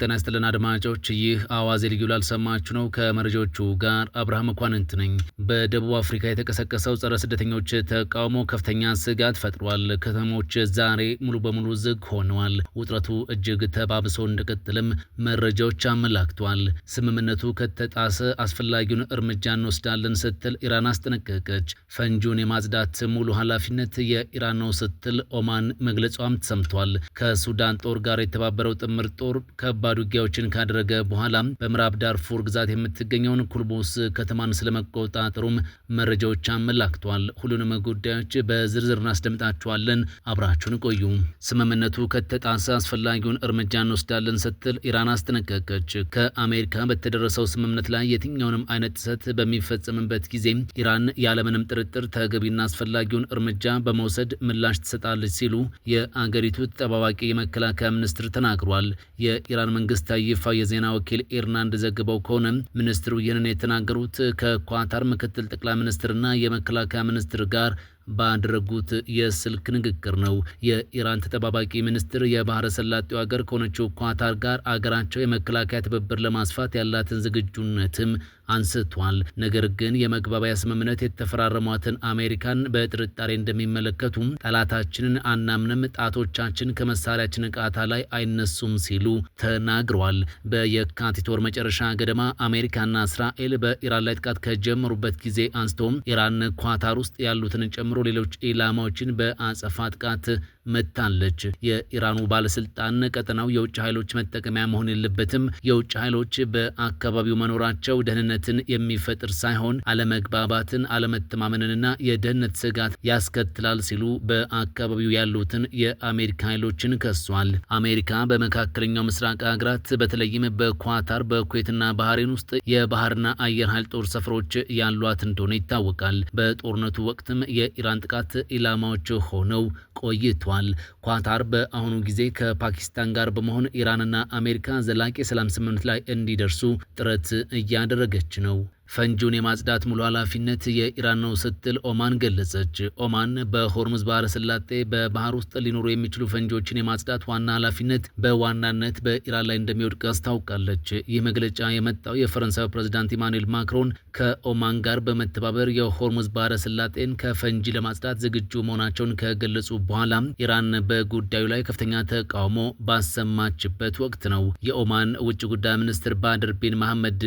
ጤና ይስጥልን አድማጮች፣ ይህ አዋዜ ልዩ ላልሰማችሁ ነው። ከመረጃዎቹ ጋር አብርሃም መኳንንት ነኝ። በደቡብ አፍሪካ የተቀሰቀሰው ጸረ ስደተኞች ተቃውሞ ከፍተኛ ስጋት ፈጥሯል። ከተሞች ዛሬ ሙሉ በሙሉ ዝግ ሆነዋል። ውጥረቱ እጅግ ተባብሶ እንደቀጠለም መረጃዎች አመላክቷል። ስምምነቱ ከተጣሰ አስፈላጊውን እርምጃ እንወስዳለን ስትል ኢራን አስጠነቀቀች። ፈንጂውን የማጽዳት ሙሉ ኃላፊነት የኢራን ነው ስትል ኦማን መግለጿም ተሰምቷል። ከሱዳን ጦር ጋር የተባበረው ጥምር ጦር ከባድ ውጊያዎችን ካደረገ በኋላ በምዕራብ ዳርፉር ግዛት የምትገኘውን ኩልቡስ ከተማን ስለመቆጣጠሩም መረጃዎች አመላክቷል። ሁሉንም ጉዳዮች በዝርዝር እናስደምጣችኋለን። አብራችሁን ቆዩ። ስምምነቱ ከተጣሰ አስፈላጊውን እርምጃ እንወስዳለን ስትል ኢራን አስጠነቀቀች። ከአሜሪካ በተደረሰው ስምምነት ላይ የትኛውንም አይነት ጥሰት በሚፈጸምበት ጊዜ ኢራን ያለምንም ጥርጥር ተገቢና አስፈላጊውን እርምጃ በመውሰድ ምላሽ ትሰጣለች ሲሉ የአገሪቱ ተጠባባቂ የመከላከያ ሚኒስትር ተናግሯል። የኢራን መንግስታዊ ይፋ የዜና ወኪል ኢርና እንደዘገበው ከሆነ ሚኒስትሩ ይህንን የተናገሩት ከኳታር ምክትል ጠቅላይ ሚኒስትርና የመከላከያ ሚኒስትር ጋር ባደረጉት የስልክ ንግግር ነው። የኢራን ተጠባባቂ ሚኒስትር የባህረ ሰላጤው ሀገር ከሆነችው ኳታር ጋር አገራቸው የመከላከያ ትብብር ለማስፋት ያላትን ዝግጁነትም አንስቷል። ነገር ግን የመግባቢያ ስምምነት የተፈራረሟትን አሜሪካን በጥርጣሬ እንደሚመለከቱ ጠላታችንን አናምንም፣ ጣቶቻችን ከመሳሪያችን ቃታ ላይ አይነሱም ሲሉ ተናግረዋል። በየካቲት ወር መጨረሻ ገደማ አሜሪካና እስራኤል በኢራን ላይ ጥቃት ከጀመሩበት ጊዜ አንስቶም ኢራን ኳታር ውስጥ ያሉትን ጨምሮ ሌሎች ኢላማዎችን በአጸፋ ጥቃት መታለች። የኢራኑ ባለስልጣን ቀጠናው የውጭ ኃይሎች መጠቀሚያ መሆን የለበትም፣ የውጭ ኃይሎች በአካባቢው መኖራቸው ደህንነትን የሚፈጥር ሳይሆን አለመግባባትን፣ አለመተማመንንና የደህንነት ስጋት ያስከትላል ሲሉ በአካባቢው ያሉትን የአሜሪካ ኃይሎችን ከሷል። አሜሪካ በመካከለኛው ምስራቅ ሀገራት በተለይም በኳታር በኩዌትና ባህሬን ውስጥ የባህርና አየር ኃይል ጦር ሰፈሮች ያሏት እንደሆነ ይታወቃል። በጦርነቱ ወቅትም የኢራን ጥቃት ኢላማዎች ሆነው ቆይቷል። ኳታር በአሁኑ ጊዜ ከፓኪስታን ጋር በመሆን ኢራንና አሜሪካ ዘላቂ የሰላም ስምምነት ላይ እንዲደርሱ ጥረት እያደረገች ነው። ፈንጂውን የማጽዳት ሙሉ ኃላፊነት የኢራን ነው ስትል ኦማን ገለጸች። ኦማን በሆርሙዝ ባህረ ሰላጤ በባህር ውስጥ ሊኖሩ የሚችሉ ፈንጂዎችን የማጽዳት ዋና ኃላፊነት በዋናነት በኢራን ላይ እንደሚወድቅ አስታውቃለች። ይህ መግለጫ የመጣው የፈረንሳዩ ፕሬዝዳንት ኢማኑኤል ማክሮን ከኦማን ጋር በመተባበር የሆርሙዝ ባህረ ሰላጤን ከፈንጂ ለማጽዳት ዝግጁ መሆናቸውን ከገለጹ በኋላ ኢራን በጉዳዩ ላይ ከፍተኛ ተቃውሞ ባሰማችበት ወቅት ነው። የኦማን ውጭ ጉዳይ ሚኒስትር ባድር ቢን መሐመድ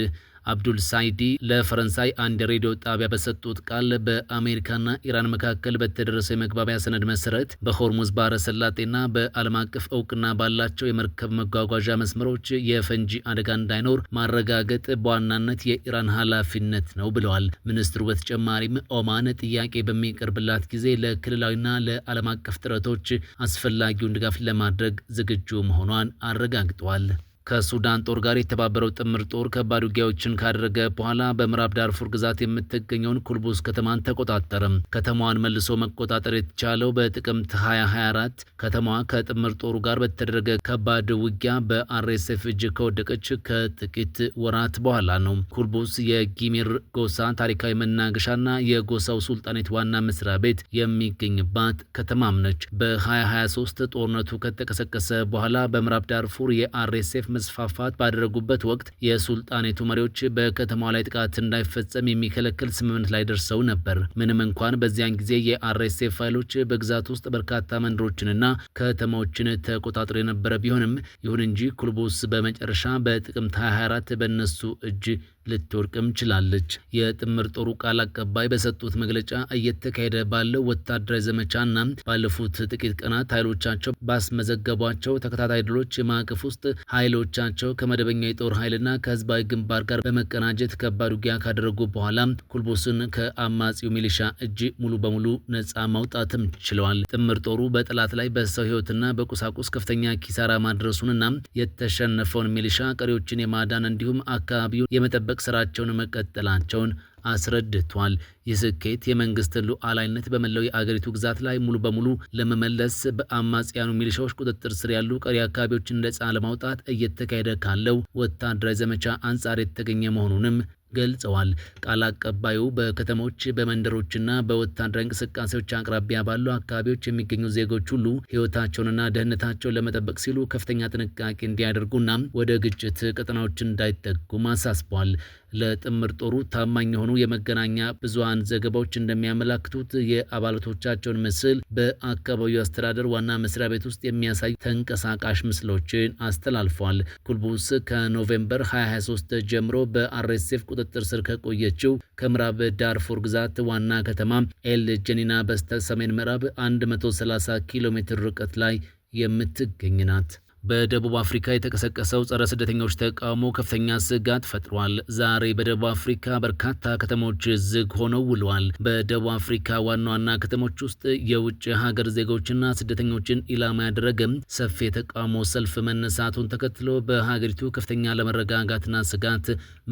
አብዱል ሳይዲ ለፈረንሳይ አንድ ሬዲዮ ጣቢያ በሰጡት ቃል በአሜሪካና ኢራን መካከል በተደረሰው የመግባቢያ ሰነድ መሰረት በሆርሙዝ ባህረ ሰላጤና በዓለም አቀፍ እውቅና ባላቸው የመርከብ መጓጓዣ መስመሮች የፈንጂ አደጋ እንዳይኖር ማረጋገጥ በዋናነት የኢራን ኃላፊነት ነው ብለዋል። ሚኒስትሩ በተጨማሪም ኦማን ጥያቄ በሚቀርብላት ጊዜ ለክልላዊና ለዓለም አቀፍ ጥረቶች አስፈላጊውን ድጋፍ ለማድረግ ዝግጁ መሆኗን አረጋግጠዋል። ከሱዳን ጦር ጋር የተባበረው ጥምር ጦር ከባድ ውጊያዎችን ካደረገ በኋላ በምዕራብ ዳርፉር ግዛት የምትገኘውን ኩልቡስ ከተማን ተቆጣጠረም። ከተማዋን መልሶ መቆጣጠር የተቻለው በጥቅምት 2024 ከተማዋ ከጥምር ጦሩ ጋር በተደረገ ከባድ ውጊያ በአርኤስኤፍ እጅ ከወደቀች ከጥቂት ወራት በኋላ ነው። ኩልቡስ የጊሚር ጎሳ ታሪካዊ መናገሻና የጎሳው ሱልጣኔት ዋና መስሪያ ቤት የሚገኝባት ከተማም ነች። በ2023 ጦርነቱ ከተቀሰቀሰ በኋላ በምዕራብ ዳርፉር የአርኤስኤፍ መስፋፋት ባደረጉበት ወቅት የሱልጣኔቱ መሪዎች በከተማዋ ላይ ጥቃት እንዳይፈጸም የሚከለክል ስምምነት ላይ ደርሰው ነበር። ምንም እንኳን በዚያን ጊዜ የአርኤስኤፍ ኃይሎች በግዛት ውስጥ በርካታ መንደሮችንና ከተማዎችን ተቆጣጥሮ የነበረ ቢሆንም ይሁን እንጂ ኩልቡስ በመጨረሻ በጥቅምት 2024 በእነሱ እጅ ልትወድቅም ችላለች። የጥምር ጦሩ ቃል አቀባይ በሰጡት መግለጫ እየተካሄደ ባለው ወታደራዊ ዘመቻና ባለፉት ጥቂት ቀናት ኃይሎቻቸው ባስመዘገቧቸው ተከታታይ ድሎች ማዕቀፍ ውስጥ ኃይሎቻቸው ከመደበኛ የጦር ኃይልና ከህዝባዊ ግንባር ጋር በመቀናጀት ከባድ ውጊያ ካደረጉ በኋላ ኩልቡስን ከአማጺው ሚሊሻ እጅ ሙሉ በሙሉ ነጻ ማውጣትም ችለዋል። ጥምር ጦሩ በጠላት ላይ በሰው ህይወትና በቁሳቁስ ከፍተኛ ኪሳራ ማድረሱንና የተሸነፈውን ሚሊሻ ቀሪዎችን የማዳን እንዲሁም አካባቢውን የመጠበቅ ስራቸውን መቀጠላቸውን አስረድቷል። ይህ ስኬት የመንግስትን ሉዓላዊነት በመላው የአገሪቱ ግዛት ላይ ሙሉ በሙሉ ለመመለስ በአማጽያኑ ሚሊሻዎች ቁጥጥር ስር ያሉ ቀሪ አካባቢዎችን ነጻ ለማውጣት እየተካሄደ ካለው ወታደራዊ ዘመቻ አንጻር የተገኘ መሆኑንም ገልጸዋል። ቃል አቀባዩ በከተሞች በመንደሮችና በወታደራዊ እንቅስቃሴዎች አቅራቢያ ባሉ አካባቢዎች የሚገኙ ዜጎች ሁሉ ሕይወታቸውንና ደህንነታቸውን ለመጠበቅ ሲሉ ከፍተኛ ጥንቃቄ እንዲያደርጉና ወደ ግጭት ቀጠናዎች እንዳይጠጉም አሳስቧል። ለጥምር ጦሩ ታማኝ የሆኑ የመገናኛ ብዙሃን ዘገባዎች እንደሚያመላክቱት የአባላቶቻቸውን ምስል በአካባቢው አስተዳደር ዋና መስሪያ ቤት ውስጥ የሚያሳይ ተንቀሳቃሽ ምስሎችን አስተላልፏል። ኩልቡስ ከኖቬምበር 2023 ጀምሮ በአርኤስኤፍ ቁጥጥር ስር ከቆየችው ከምዕራብ ዳርፉር ግዛት ዋና ከተማ ኤል ጀኒና በስተ ሰሜን ምዕራብ 130 ኪሎ ሜትር ርቀት ላይ የምትገኝ ናት። በደቡብ አፍሪካ የተቀሰቀሰው ጸረ ስደተኞች ተቃውሞ ከፍተኛ ስጋት ፈጥሯል። ዛሬ በደቡብ አፍሪካ በርካታ ከተሞች ዝግ ሆነው ውለዋል። በደቡብ አፍሪካ ዋና ዋና ከተሞች ውስጥ የውጭ ሀገር ዜጎችና ስደተኞችን ኢላማ ያደረገም ሰፊ የተቃውሞ ሰልፍ መነሳቱን ተከትሎ በሀገሪቱ ከፍተኛ ለመረጋጋትና ስጋት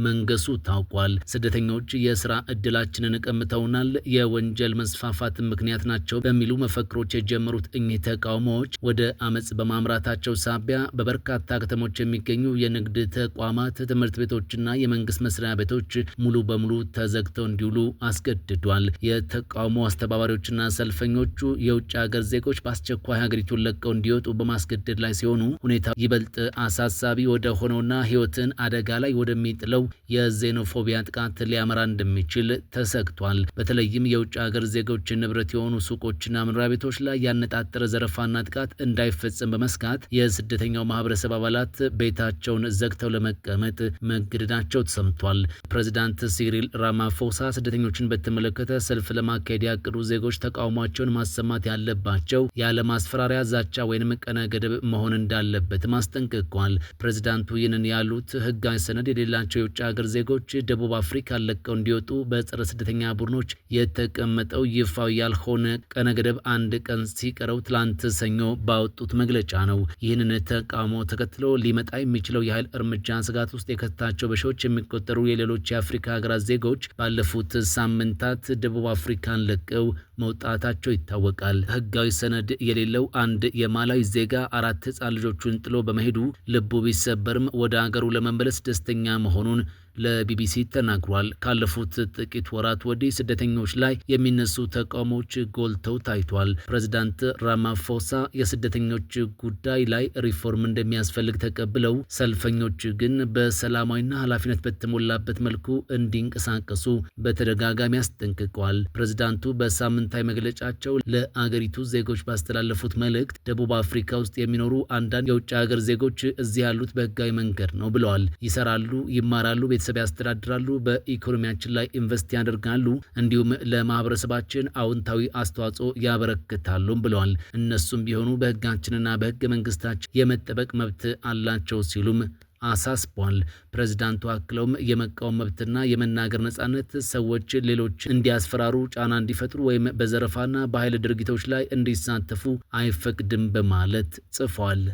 መንገሱ ታውቋል። ስደተኞች የስራ እድላችንን ቀምተውናል፣ የወንጀል መስፋፋት ምክንያት ናቸው በሚሉ መፈክሮች የጀመሩት እኚህ ተቃውሞዎች ወደ አመጽ በማምራታቸው ሳቢያ በበርካታ ከተሞች የሚገኙ የንግድ ተቋማት፣ ትምህርት ቤቶችና የመንግስት መስሪያ ቤቶች ሙሉ በሙሉ ተዘግተው እንዲውሉ አስገድዷል። የተቃውሞ አስተባባሪዎችና ሰልፈኞቹ የውጭ ሀገር ዜጎች በአስቸኳይ ሀገሪቱን ለቀው እንዲወጡ በማስገደድ ላይ ሲሆኑ ሁኔታው ይበልጥ አሳሳቢ ወደ ሆነውና ሕይወትን አደጋ ላይ ወደሚጥለው የዜኖፎቢያ ጥቃት ሊያመራ እንደሚችል ተሰግቷል። በተለይም የውጭ ሀገር ዜጎች ንብረት የሆኑ ሱቆችና መኖሪያ ቤቶች ላይ ያነጣጠረ ዘረፋና ጥቃት እንዳይፈጸም በመስጋት የስደተኛው ማህበረሰብ አባላት ቤታቸውን ዘግተው ለመቀመጥ መገደዳቸው ተሰምቷል። ፕሬዚዳንት ሲሪል ራማፎሳ ስደተኞችን በተመለከተ ሰልፍ ለማካሄድ ያቀዱ ዜጎች ተቃውሟቸውን ማሰማት ያለባቸው ያለ ማስፈራሪያ፣ ዛቻ ወይንም ቀነ ገደብ መሆን እንዳለበት ማስጠንቅቋል። ፕሬዚዳንቱ ይህንን ያሉት ህጋዊ ሰነድ የሌላቸው የውጭ ሀገር ዜጎች ደቡብ አፍሪካ ለቀው እንዲወጡ በጸረ ስደተኛ ቡድኖች የተቀመጠው ይፋዊ ያልሆነ ቀነ ገደብ አንድ ቀን ሲቀረው ትላንት ሰኞ ባወጡት መግለጫ ነው። ይህንን ተቃውሞ ተከትሎ ሊመጣ የሚችለው የኃይል እርምጃ ስጋት ውስጥ የከተታቸው በሺዎች የሚቆጠሩ የሌሎች የአፍሪካ ሀገራት ዜጎች ባለፉት ሳምንታት ደቡብ አፍሪካን ለቀው መውጣታቸው ይታወቃል። ህጋዊ ሰነድ የሌለው አንድ የማላዊ ዜጋ 4 ህጻን ልጆቹን ጥሎ በመሄዱ ልቡ ቢሰበርም ወደ ሀገሩ ለመመለስ ደስተኛ መሆኑን ለቢቢሲ ተናግሯል። ካለፉት ጥቂት ወራት ወዲህ ስደተኞች ላይ የሚነሱ ተቃውሞዎች ጎልተው ታይቷል። ፕሬዚዳንት ራማፎሳ የስደተኞች ጉዳይ ላይ ሪፎርም እንደሚያስፈልግ ተቀብለው ሰልፈኞች ግን በሰላማዊና ኃላፊነት በተሞላበት መልኩ እንዲንቀሳቀሱ በተደጋጋሚ አስጠንቅቀዋል። ፕሬዚዳንቱ በሳምንታዊ መግለጫቸው ለአገሪቱ ዜጎች ባስተላለፉት መልእክት ደቡብ አፍሪካ ውስጥ የሚኖሩ አንዳንድ የውጭ ሀገር ዜጎች እዚህ ያሉት በህጋዊ መንገድ ነው ብለዋል። ይሰራሉ፣ ይማራሉ፣ ቤተሰብ ያስተዳድራሉ፣ በኢኮኖሚያችን ላይ ኢንቨስት ያደርጋሉ፣ እንዲሁም ለማህበረሰባችን አዎንታዊ አስተዋጽኦ ያበረክታሉም ብለዋል። እነሱም ቢሆኑ በህጋችንና በህገ መንግስታችን የመጠበቅ መብት አላቸው ሲሉም አሳስቧል። ፕሬዝዳንቱ አክለውም የመቃወም መብትና የመናገር ነጻነት ሰዎች ሌሎች እንዲያስፈራሩ፣ ጫና እንዲፈጥሩ ወይም በዘረፋና በኃይል ድርጊቶች ላይ እንዲሳተፉ አይፈቅድም በማለት ጽፏል።